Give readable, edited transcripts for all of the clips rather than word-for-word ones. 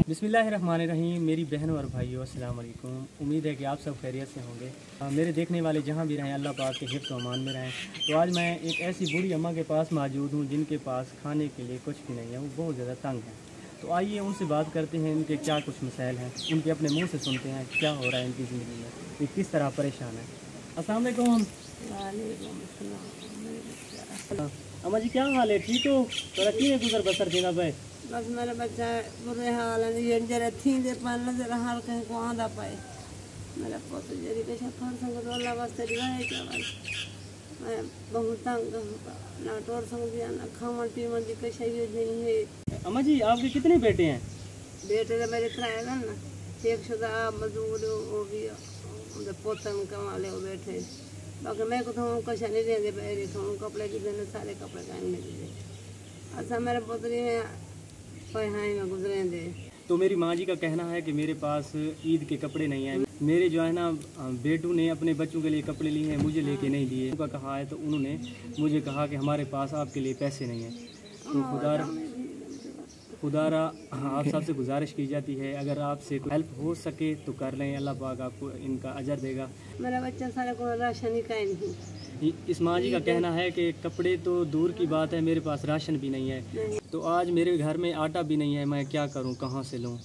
बिस्मिल्लाहिर्रहमानिर्रहीम। मेरी बहनों और भाइयों अस्सलाम वालेकुम। उम्मीद है कि आप सब खैरियत से होंगे। मेरे देखने वाले जहाँ भी रहें अल्लाह पाक के हिफ्ज़ व अमान में रहें। तो आज मैं एक ऐसी बूढ़ी अम्मा के पास मौजूद हूँ जिनके पास खाने के लिए कुछ भी नहीं है, वो बहुत ज़्यादा तंग है। तो आइए उनसे बात करते हैं, इनके क्या कुछ मसाइल हैं, उनके अपने मुँह से सुनते हैं क्या हो रहा है इनकी ज़िंदगी में, ये किस तरह परेशान है। अस्सलाम वालेकुम। अम्मा जी क्या हाल है, ठीक हो? तो रखी गुजर बसर देना भाई। बस मेरा बच्चा बुरे हाल है, ये जरा थी दे पान जरा हाल कहीं को आंदा पाए मेरा पोत जरी के छफर संग तो अल्लाह वास्ते दिवाए क्या बस मैं बहुत तंग ना टोर संग दिया ना खावन पीवन दी कशा ये नहीं है। अम्मा जी आपके कितने बेटे हैं? बेटे तो मेरे त्राए ना एक शुदा मजदूर हो गया उनके पोतन कमाले हो बैठे, बाकी मैं को तो कशा नहीं दे बैरे तो कपड़े की देने सारे कपड़े कान में दे। अच्छा मेरे पोतरी में में गुजरे दे। तो मेरी माँ जी का कहना है कि मेरे पास ईद के कपड़े नहीं हैं। मेरे जो है ना बेटू ने अपने बच्चों के लिए कपड़े लिए हैं, मुझे लेके नहीं दिए। उनका कहा है तो उन्होंने मुझे कहा कि हमारे पास आपके लिए पैसे नहीं हैं। तो खुदारा आप सबसे गुजारिश की जाती है अगर आपसे कोई हेल्प हो सके तो कर लें, अल्लाह पाक आपको इनका अजर देगा। मेरा बच्चा सारे को राशन ही का नहीं। इस माँ जी का कहना है कि कपड़े तो दूर की बात है, मेरे पास राशन भी नहीं है। तो आज मेरे घर में आटा भी नहीं है, मैं क्या करूं, कहां से लूं?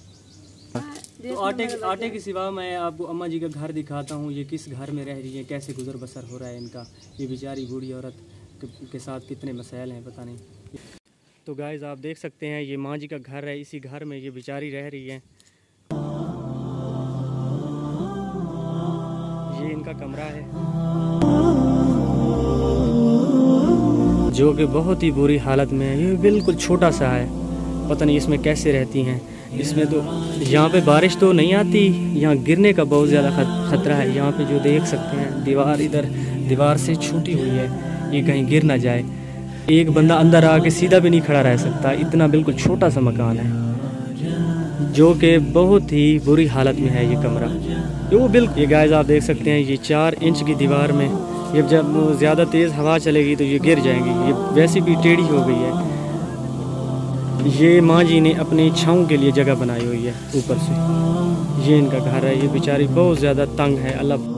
तो आटे के सिवा मैं आपको अम्मा जी का घर दिखाता हूं। ये किस घर में रह रही है, कैसे गुजर बसर हो रहा है इनका। ये बेचारी बूढ़ी औरत के साथ कितने मसाइल हैं पता नहीं। तो गाइस आप देख सकते हैं ये माँ जी का घर है, इसी घर में ये बेचारी रह रही है। ये इनका कमरा है जो कि बहुत ही बुरी हालत में है। ये बिल्कुल छोटा सा है, पता नहीं इसमें कैसे रहती हैं। इसमें तो यहाँ पे बारिश तो नहीं आती, यहाँ गिरने का बहुत ज़्यादा ख़तरा है। यहाँ पे जो देख सकते हैं दीवार इधर दीवार से छूटी हुई है, ये कहीं गिर ना जाए। एक बंदा अंदर आके सीधा भी नहीं खड़ा रह सकता, इतना बिल्कुल छोटा सा मकान है जो कि बहुत ही बुरी हालत में है ये कमरा। वो बिल्कुल ये गाइस आप देख सकते हैं ये 4 इंच की दीवार में, ये जब ज़्यादा तेज़ हवा चलेगी तो ये गिर जाएंगी। ये वैसे भी टेढ़ी हो गई है। ये माँ जी ने अपनी छाँव के लिए जगह बनाई हुई है ऊपर से। ये इनका घर है, ये बेचारी बहुत ज़्यादा तंग है। अल्लाह